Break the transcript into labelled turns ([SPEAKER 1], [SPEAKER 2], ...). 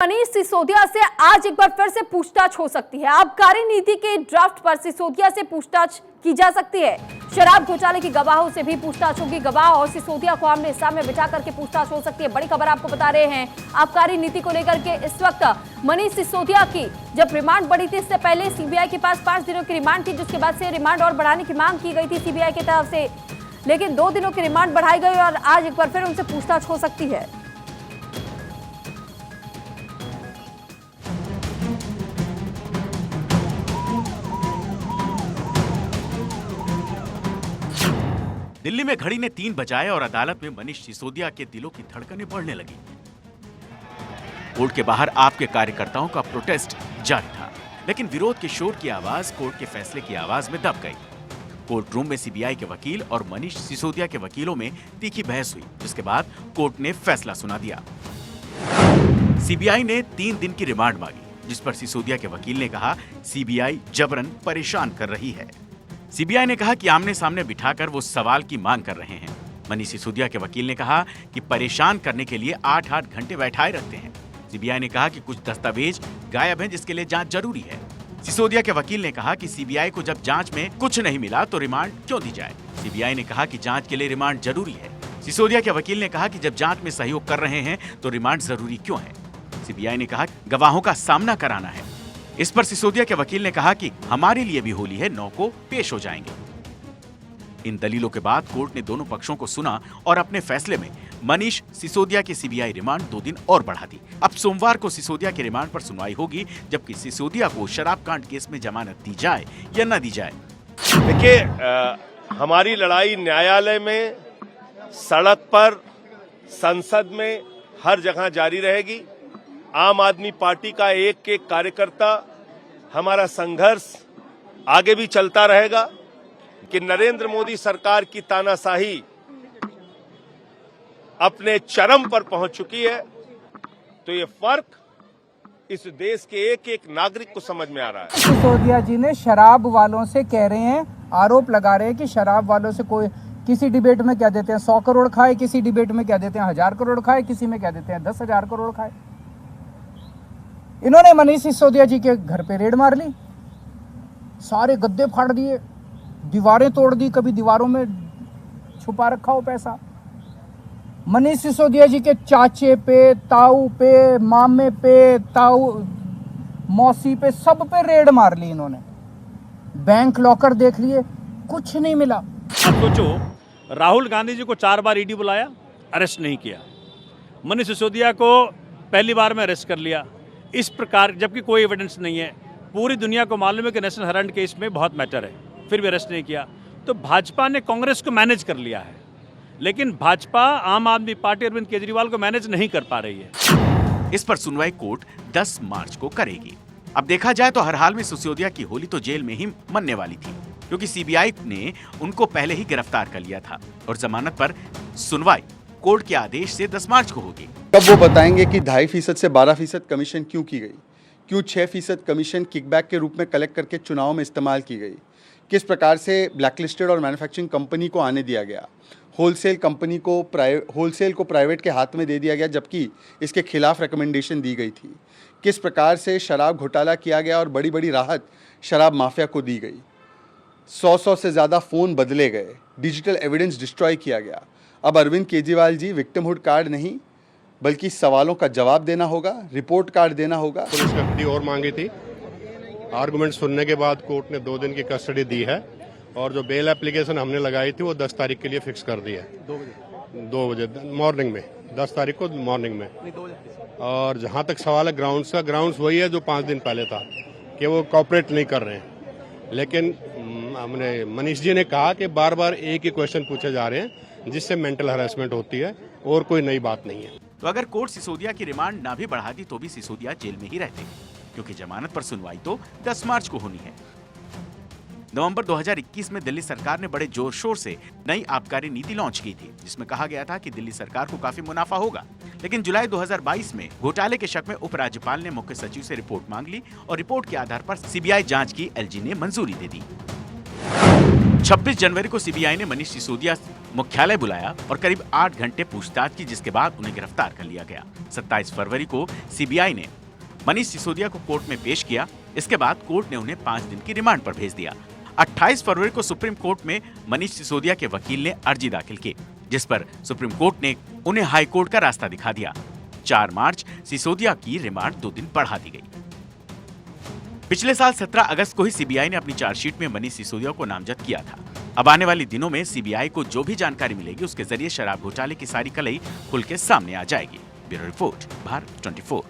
[SPEAKER 1] मनीष सिसोदिया से आज एक बार फिर से पूछताछ हो सकती है। आबकारी नीति के ड्राफ्ट पर सिसोदिया से पूछताछ की जा सकती है। शराब घोटाले के गवाहों से भी पूछताछ होगी। गवाह और सिसोदिया को आमने सामने बिठा करके पूछताछ हो सकती है। बड़ी खबर आपको बता रहे हैं आबकारी नीति को लेकर के। इस वक्त मनीष सिसोदिया की जब रिमांड बढ़ी थी, इससे पहले सीबीआई के पास 5 दिनों की रिमांड थी, जिसके बाद से रिमांड और बढ़ाने की मांग की गई थी सीबीआई की तरफ से, लेकिन 2 दिनों की रिमांड बढ़ाई गई और आज एक बार फिर उनसे पूछताछ हो सकती है।
[SPEAKER 2] दिल्ली में घड़ी ने 3 बजाए और अदालत में मनीष सिसोदिया के दिलों की धड़कनें बढ़ने लगी। कोर्ट के बाहर आपके कार्यकर्ताओं का प्रोटेस्ट जारी था, लेकिन विरोध के शोर की आवाज कोर्ट के फैसले की आवाज में दब गई। कोर्ट रूम में सीबीआई के वकील और मनीष सिसोदिया के वकीलों में तीखी बहस हुई, जिसके बाद कोर्ट ने फैसला सुना दिया। सीबीआई ने 3 दिन की रिमांड मांगी, जिस पर सिसोदिया के वकील ने कहा सीबीआई जबरन परेशान कर रही है। सीबीआई ने कहा कि आमने सामने बिठाकर वो सवाल की मांग कर रहे हैं। मनीष सिसोदिया के वकील ने कहा कि परेशान करने के लिए 8-8 घंटे बैठाए रखते हैं। सीबीआई ने कहा कि कुछ दस्तावेज गायब हैं, जिसके लिए जांच जरूरी है। सिसोदिया के वकील ने कहा कि सीबीआई को जब जांच में कुछ नहीं मिला तो रिमांड क्यों दी जाए। सीबीआई ने कहा कि जांच के लिए रिमांड जरूरी है। सिसोदिया के वकील ने कहा कि जब जांच में सहयोग कर रहे हैं तो रिमांड जरूरी क्यों है। सीबीआई ने कहा गवाहों का सामना कराना है। इस पर सिसोदिया के वकील ने कहा कि हमारे लिए भी होली है, 9 को पेश हो जाएंगे। इन दलीलों के बाद कोर्ट ने दोनों पक्षों को सुना और अपने फैसले में मनीष सिसोदिया की सीबीआई रिमांड 2 दिन और बढ़ा दी। अब सोमवार को सिसोदिया की रिमांड पर सुनवाई होगी, जबकि सिसोदिया को शराब कांड केस में जमानत दी जाए या न दी जाए।
[SPEAKER 3] देखिए, हमारी लड़ाई न्यायालय में, सड़क पर, संसद में, हर जगह जारी रहेगी। आम आदमी पार्टी का एक एक कार्यकर्ता, हमारा संघर्ष आगे भी चलता रहेगा कि नरेंद्र मोदी सरकार की तानाशाही अपने चरम पर पहुंच चुकी है। तो ये फर्क इस देश के एक एक नागरिक को समझ में आ रहा है।
[SPEAKER 4] सिसोदिया जी ने शराब वालों से कह रहे हैं, आरोप लगा रहे हैं कि शराब वालों से कोई किसी डिबेट में क्या देते हैं 100 करोड़ खाए, किसी डिबेट में क्या देते हैं 1000 करोड़ खाए, किसी में क्या देते हैं 10,000 करोड़ खाए। इन्होंने मनीष सिसोदिया जी के घर पे रेड मार ली, सारे गद्दे फाड़ दिए, दीवारें तोड़ दी, कभी दीवारों में छुपा रखा हो पैसा। मनीष सिसोदिया जी के चाचे पे, ताऊ पे, मामे पे, ताऊ मौसी पे, सब पे रेड मार ली इन्होंने। बैंक लॉकर देख लिए, कुछ नहीं मिला।
[SPEAKER 5] आप सोचो, राहुल गांधी जी को 4 बार ईडी बुलाया, अरेस्ट नहीं किया। मनीष सिसोदिया को पहली बार में अरेस्ट कर लिया। इस प्रकार, जबकि कोई एविडेंस नहीं है, पूरी दुनिया को मालूम है कि नेशनल हेराल्ड केस में बहुत मैटर है, फिर भी अरेस्ट नहीं किया। तो भाजपा ने कांग्रेस को मैनेज कर लिया है, लेकिन भाजपा आम आदमी पार्टी अरविंद केजरीवाल को मैनेज नहीं कर पा रही है।
[SPEAKER 2] इस पर सुनवाई कोर्ट 10 मार्च को करेगी। अब देखा जाए तो हर हाल में सिसोदिया की होली तो जेल में ही मनने वाली थी, क्योंकि सीबीआई ने उनको पहले ही गिरफ्तार कर लिया था और जमानत पर सुनवाई कोर्ट के आदेश से 10 मार्च को होगी।
[SPEAKER 6] तब वो बताएंगे कि 2.5% से 12% कमीशन क्यों की गई, क्यों 6% कमीशन किकबैक के रूप में कलेक्ट करके चुनाव में इस्तेमाल की गई, किस प्रकार से ब्लैकलिस्टेड और मैन्युफैक्चरिंग कंपनी को आने दिया गया, होलसेल को प्राइवेट के हाथ में दे दिया गया जबकि इसके खिलाफ रिकमेंडेशन दी गई थी, किस प्रकार से शराब घोटाला किया गया और बड़ी बड़ी राहत शराब माफिया को दी गई, 100 से ज़्यादा फ़ोन बदले गए, डिजिटल एविडेंस डिस्ट्रॉय किया गया। अब अरविंद केजरीवाल जी विक्टिमहुड कार्ड नहीं बल्कि सवालों का जवाब देना होगा, रिपोर्ट कार्ड देना होगा।
[SPEAKER 7] पुलिस कस्टडी और मांगी थी। आर्गुमेंट सुनने के बाद कोर्ट ने 2 दिन की कस्टडी दी है और जो बेल एप्लीकेशन हमने लगाई थी वो 10 तारीख के लिए फिक्स कर दी है। 2 बजे मॉर्निंग में, 10 तारीख को मॉर्निंग में। और जहाँ तक सवाल है ग्राउंड्स का, ग्राउंड्स वही है जो 5 दिन पहले था कि वो कॉपरेट नहीं कर रहे हैं। लेकिन हमने मनीष जी ने कहा कि बार बार एक ही क्वेश्चन पूछे जा रहे हैं, जिससे मेंटल हरासमेंट होती है और कोई नई बात नहीं है।
[SPEAKER 2] तो अगर कोर्ट सिसोदिया की रिमांड ना भी बढ़ाती तो भी सिसोदिया जेल में ही रहते, क्योंकि जमानत पर सुनवाई तो 10 मार्च को होनी है। नवंबर 2021 में दिल्ली सरकार ने बड़े जोर शोर से नई आबकारी नीति लॉन्च की थी, जिसमें कहा गया था कि दिल्ली सरकार को काफी मुनाफा होगा। लेकिन जुलाई 2022 में घोटाले के शक में उपराज्यपाल ने मुख्य सचिव से रिपोर्ट मांग ली और रिपोर्ट के आधार पर सीबीआई जांच की एलजी ने मंजूरी दे दी। 26 जनवरी को सीबीआई ने मनीष सिसोदिया मुख्यालय बुलाया और करीब 8 घंटे पूछताछ की, जिसके बाद उन्हें गिरफ्तार कर लिया गया। 27 फरवरी को सीबीआई ने मनीष सिसोदिया को कोर्ट में पेश किया। इसके बाद कोर्ट ने उन्हें 5 दिन की रिमांड पर भेज दिया। 28 फरवरी को सुप्रीम कोर्ट में मनीष सिसोदिया के वकील ने अर्जी दाखिल की, जिस पर सुप्रीम कोर्ट ने उन्हें हाई कोर्ट का रास्ता दिखा दिया। 4 मार्च सिसोदिया की रिमांड 2 दिन बढ़ा दी गई। पिछले साल 17 अगस्त को ही सीबीआई ने अपनी चार्जशीट में मनीष सिसोदिया को नामजद किया था। अब आने वाले दिनों में सीबीआई को जो भी जानकारी मिलेगी, उसके जरिए शराब घोटाले की सारी कलई खुल के सामने आ जाएगी। Bureau report, Bharat 24।